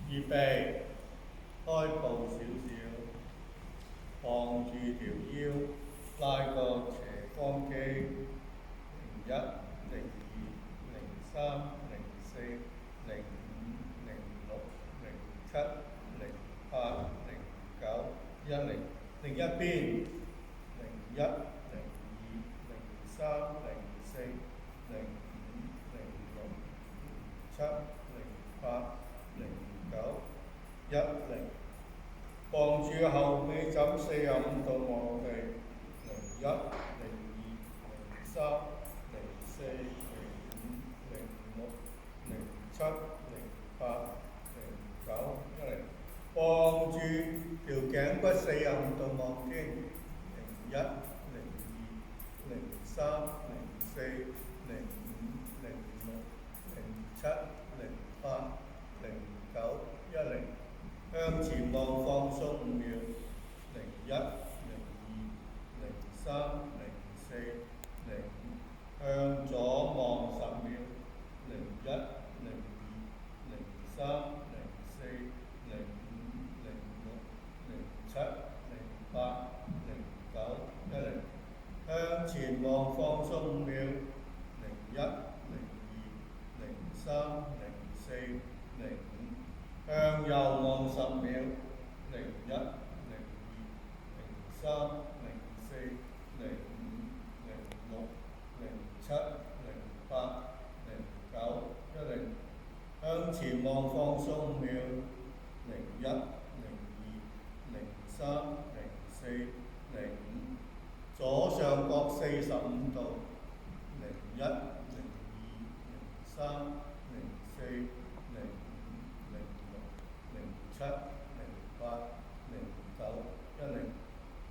預備，開步少少，傍住條腰，拉個斜方肌，01、02、03、04、05、06、07、08、09、10，另一邊01、02、03、04、05、06、07、08、09、10，傍住後尾枕45度望地，01、02、03、04、05、06、07、08、09、10，傍住條頸骨45度望天，01、02、03、04、05、06、07、08、09、10，向前望放鬆5秒，01、02、03、04、05，向左望10秒，01、02、03、04、05、06、07、08、09、10，向前望放鬆5秒，01、02、03、04、05，向右望10秒，01、02、03、04、05、06、07、08、09、10，向前望放鬆5秒，01、02、03、04、05，左上角45度，01、02、03、04、05、06、07、08、09、10，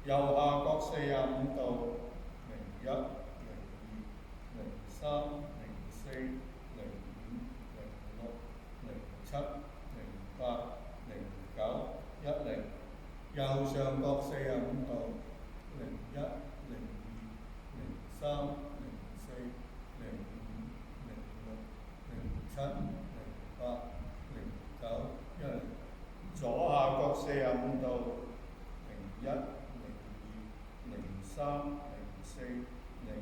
右下角45度，01、02、03、04、05、06、07、08、09、10，右上角45度，01、02、03、04、05、06、07、08、09、10，左下角45度，01、02、03、04、05、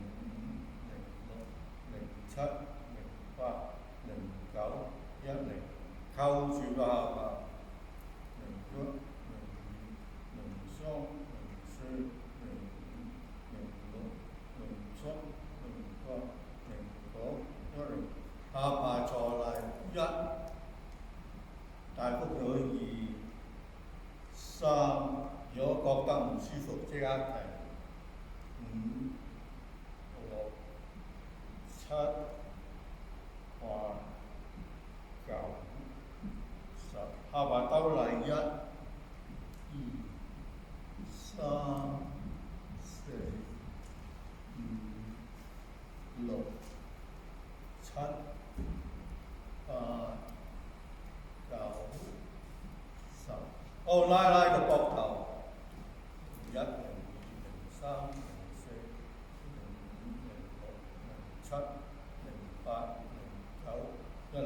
06、07、08、09、10，扣住個下巴，01、02、03、04、05、06、07、08、09、10，下巴坐嚟1，大幅度2、3，如果覺得唔舒服即刻停，5、6、7、8、9、10，下巴兜嚟1、2、3、4、5、6、7、8、9、10，好，拉個膊頭，01、02、03、04、05、06、07、08、09、10，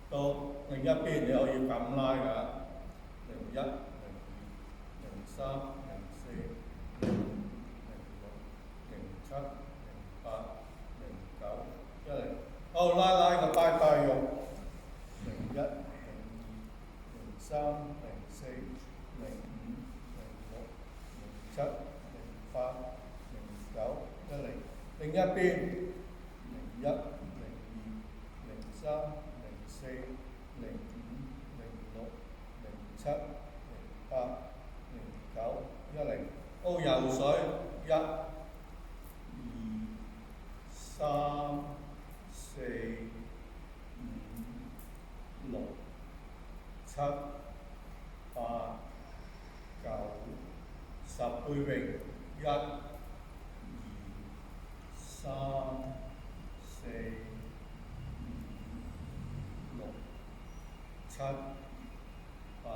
到另一邊你可以咁拉㗎，01、02、03、04、05、06、07、08、09、10，好，拉個拜拜肉，01、02、03、04、05、06、07、08、09、10，另一邊，01、02、03、04、05、06、07、08、09、10，好，游水，1、2、3、4、5、6、7、8、9、10，背泳，1、2、3、4、5、6、7、8、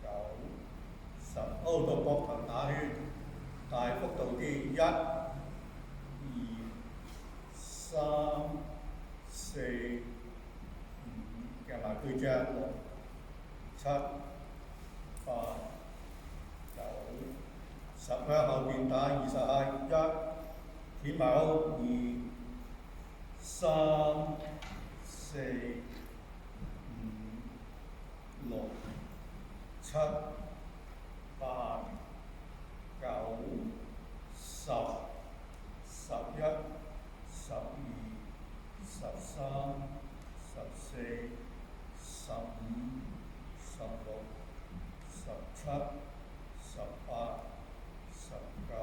9、10，好，到膊頭打圈，大幅度啲，1、2、3、4、5，夾埋背脊，6、七、八、九、十，向後邊打20下，一，掀埋好，二、三、四、五、六、七、八、九、十、11、12、13、14、15、16、17、18、19、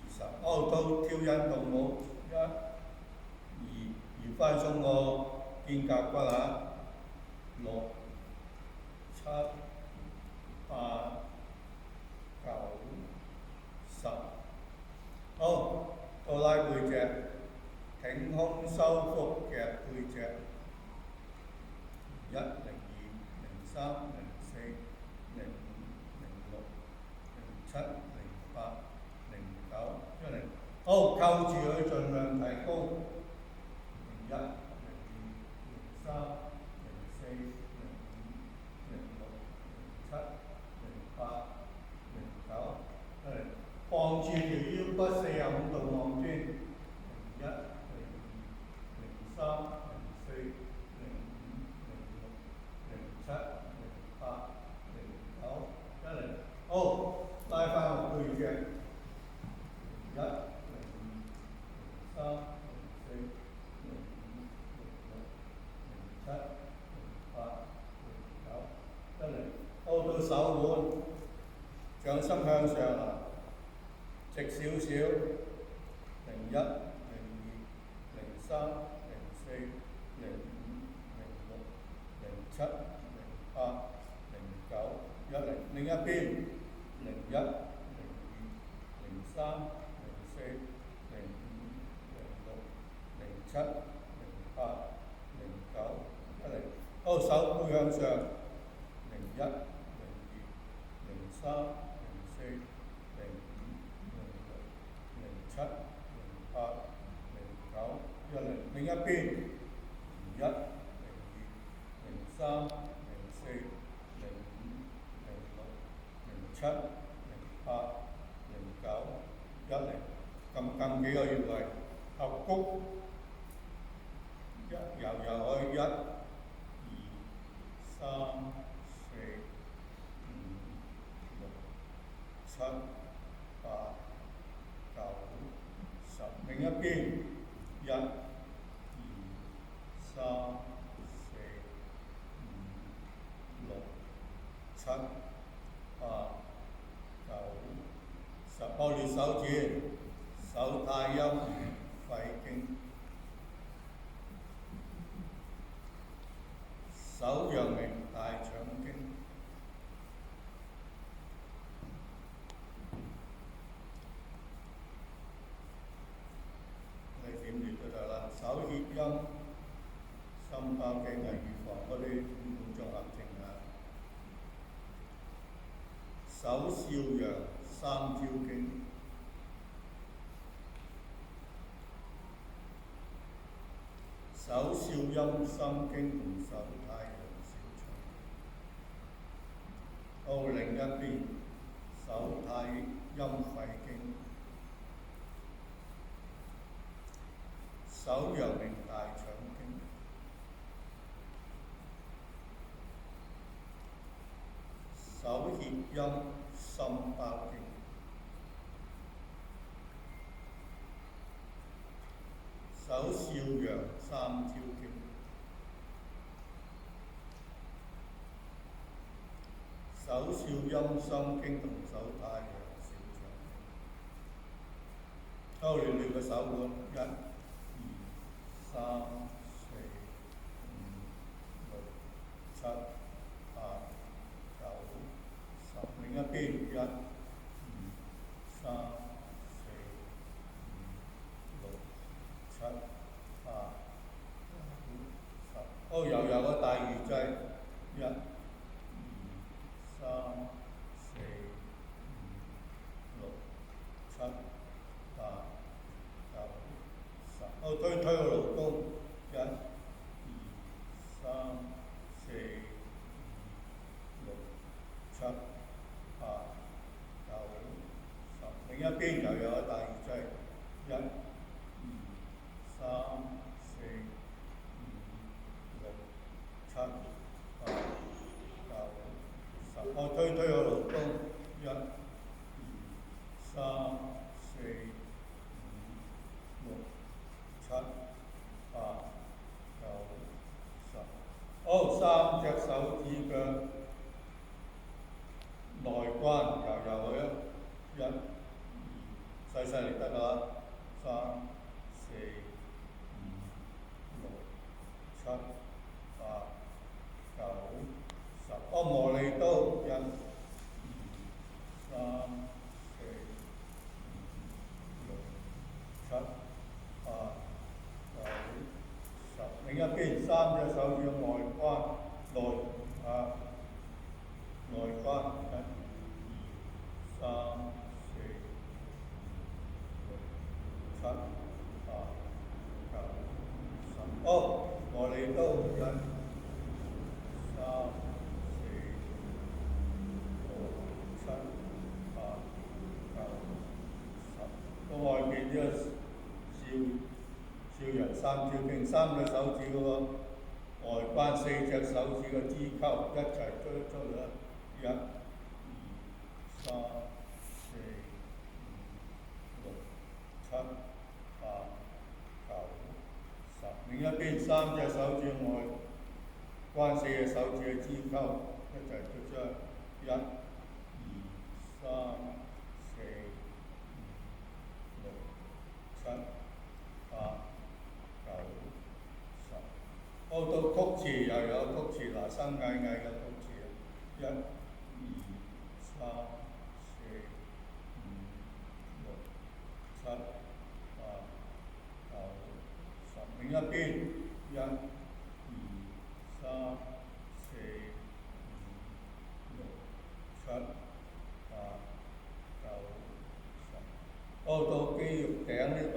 20。哦，到跳印動舞，一、二，移翻鬆個肩胛骨啊，六、七、八、九、10。好，到拉背脊，挺胸收腹夾背脊，1、02、03、04、05、06、07、08、09、10。好，扣住佢，盡量提高。01、02、03、04、05、06、07、08、09、10。傍住條腰骨45度望端。01、02、03、04、05、06、07、08、09、10。好，拉翻個背脊。01、02、03、04、05、06、07、08、09、10。好，到手腕，掌心向上啊，直少少。01、02、03、04、05、06、07、08、09、10。另一邊，01、02、03、04、05、06、07、08、09、10。好，手背向上。01、02、03、04、05、06、07、08、09、10。另一邊，01、02、03、04、05、06、07、08、09、10。撳幾個穴位，合谷，游可以1、2、3、4、5、6、7、8、9、10。另一邊，1、2、3、4、5、6、7、8、9、10。我列手指，手太陰肺經，手陽明大腸經。你點列都得啦。手厥陰、心包經係預防嗰啲五臟綜合症啊。手少陽三焦經，手少陰心經同手太陽小腸經。到另一邊，手太陰肺經，手陽明大腸經，手厥陰心包經，手少陽三焦經，手少陰心經同手太陽小腸經。好，練練個手腕，1、2、3、4、5、6、7、8、9、10。另一邊，1、2、3、4、5、6、7、8、9、10。好，柔個大魚際，1、2、3、4、5、6、7、8、9、10。好，推個勞宮，1、2、3、4、5、八九十。推我勞工，一、二、三、四、五、六、七、八、九、十。三隻手指腳內關游去一、二，細力得啦，三、四、五、六、七、八、九、十。磨利刀，一、二、三、四、五、六、七、八、九、十。另一邊三隻手指外關內關，一、二、三、四、五、六、七、八、九、十。磨利刀，一、三、四、五、七、八、九、十。外邊呢個少人三焦經，三隻手指嗰個外關，四隻手指嘅支溝一齊捽啦，一、二、三、四、五、六、七、八、九、十。另一邊三隻手指外關，四隻手指嘅支溝一齊捽出嚟，一、二、三、四、五、六、七、八、九、十。到曲池又有曲池，生矮嘅曲池，一、二、三、四、五、六、七、八、九、十。另一邊，一、二、三、四、五、六、七、八、九、十。到肌肉頂呢個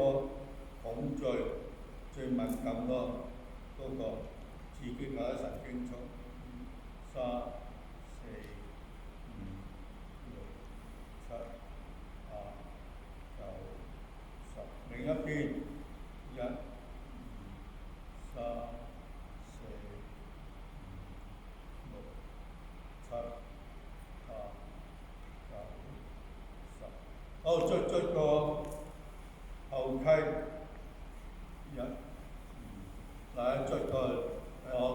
孔最敏感嗰個刺激下神經叢，三、四、五、六、七、八、九、十。另一邊，一、二、三、四、五、六、七、八、九、十。捽個後溪，一、二，捽個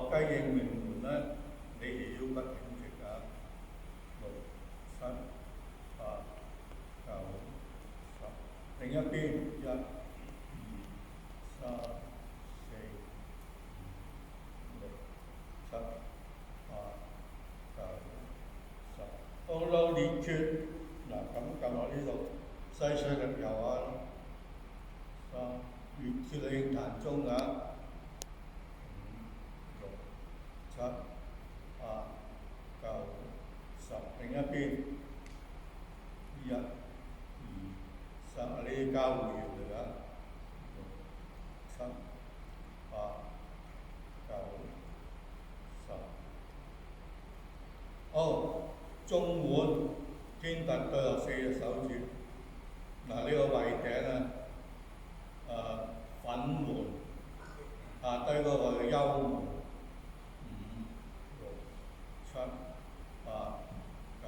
雞應命門咧，你哋腰骨挺直㗎，六、七、八、九、十。另一邊，一、二、三、四、五、六、七、八、九、十。到練缺，咁撳落呢度，細力游下咯。練缺你彈中㗎，五、六、七、八、九、十。另一邊，一、二、三，呢啲交互搖嚟㗎，六、七、八、九、十。中門天突對落四隻手指，呢個胃頂粉門，下低嗰個係幽門，五、六、七、八、九、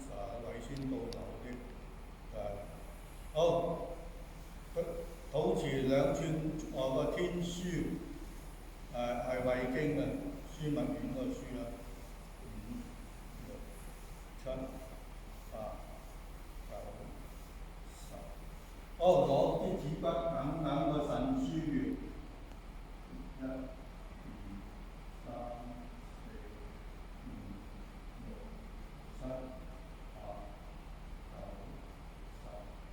十。胃酸倒流啲，肚臍兩寸個天樞，係胃經嘅樞密院個樞啦，五、六、七、八、九、十。攞啲指骨硬個腎腧穴，一、二、三、四、五、六、七、八、九、十。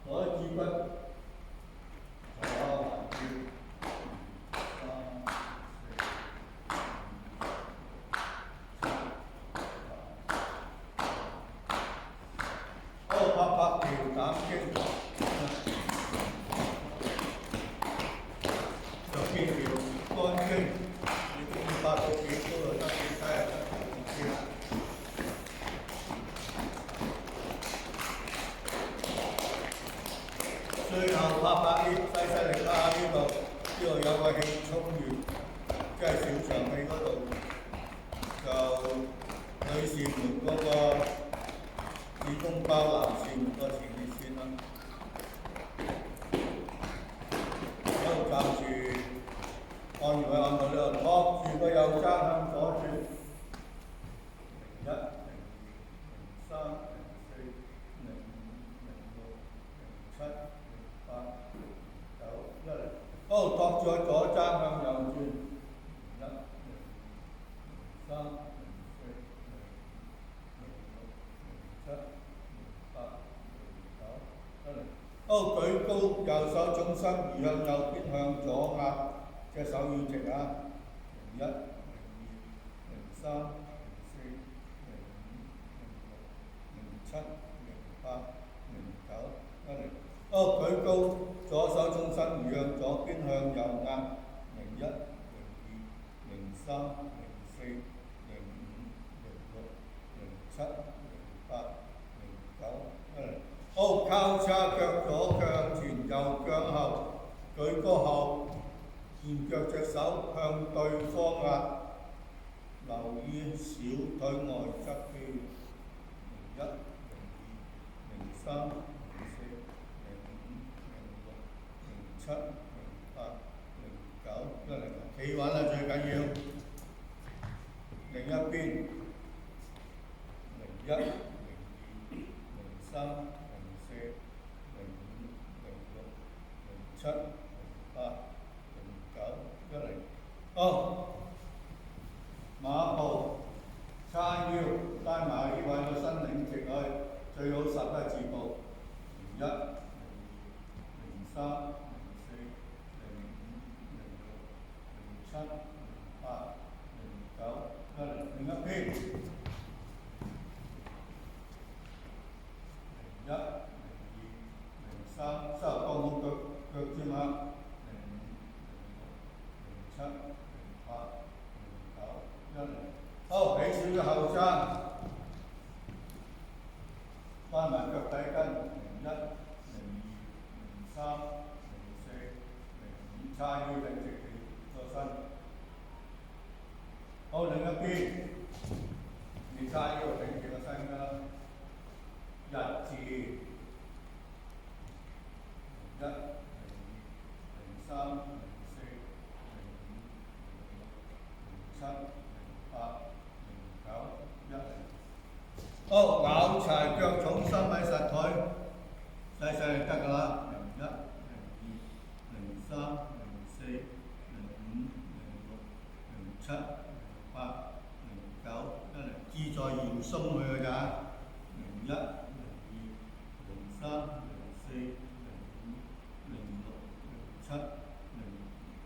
攞啲指骨做下環跳，三、四、五、六、七、八。拍條膽經。線個前列線啦。好，站住，按住佢按到呢度，托住個右踭向左轉。01、02、03、04、05、06、07、08、09、10。好，托住個左踭向右轉。01、02、03、04、05、06、07、08、09、10。好，舉高右手重心移向右邊，向左壓，隻手要直啊。01、02、03、04、05、06、07、08、09、10。好，舉高左手重心移向左邊，向右壓。01、02、03、04、05、06、07、08、09、10。好，交叉腳左腳向前，右腳後，舉高後，前腳隻手向對方壓，留意小腿外側肌。01、02、03、04、05、06、07、08、09、10。企穩啦，最緊要。另一邊。01、02、03、04、05、06、07、08、09、10。好，馬步叉腰，拉埋呢位個身擰直去，最好11字步。01、02、03、04、05、06、07、08、09、10。另一邊。01、02、03，膝頭哥冇腳尖啊。05、06、07、08、09、10。好，起少少後踭，翻埋腳底跟。01、02、03、04、05，叉腰挺直個身。好，另一邊，你叉腰挺直個身㗎。1字。01、02、03、04、05、06、07、08、09、10。好，咬齊腳，重心喺實腿，細細就得㗎啦。01、02、03、04、05、06、07、08、09、10。志在搖鬆佢㗎咋。01、02、03、04、05、06、07、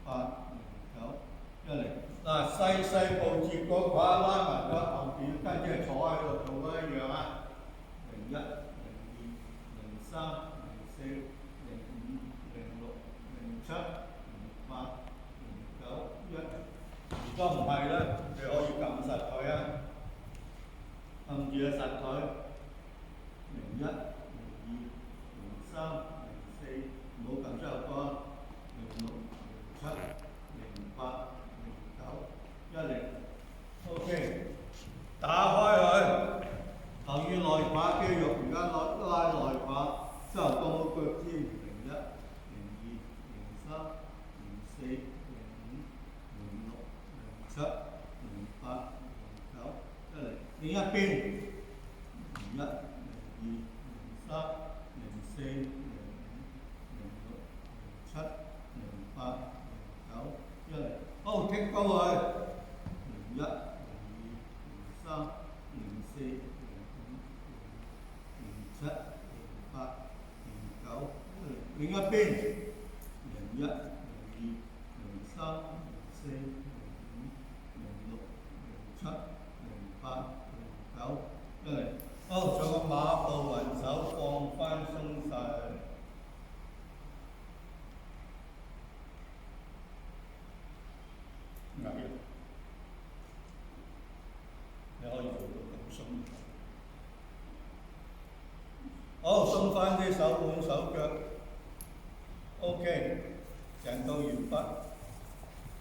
08、09、10。嗱，細細步接個胯，拉埋個後邊跟住坐喺度做嗰一樣啊。01、02、03、04、05、06、07、08、09、10。如果唔係咧，你可以撳實佢啊，撳住個實腿。01、02、03、04，唔好撳出後邊。06、07、08、09、10。OK， 打開佢，頭語內胯肌肉，而家拉內胯，膝頭哥冇腳尖。01、02、03、04、05、06、07、08、09、10。另一邊。01、02、03、04、05、06、07、08、09、10。好，踢高佢。01、02、03、04、05、07、08、09、10。另一邊。01、02、03、04、05、06、07、08、09、10。好，做個馬步雲手，放翻鬆晒佢。你可以做到咁鬆。好，鬆翻啲手腕手腳。OK，成套完畢。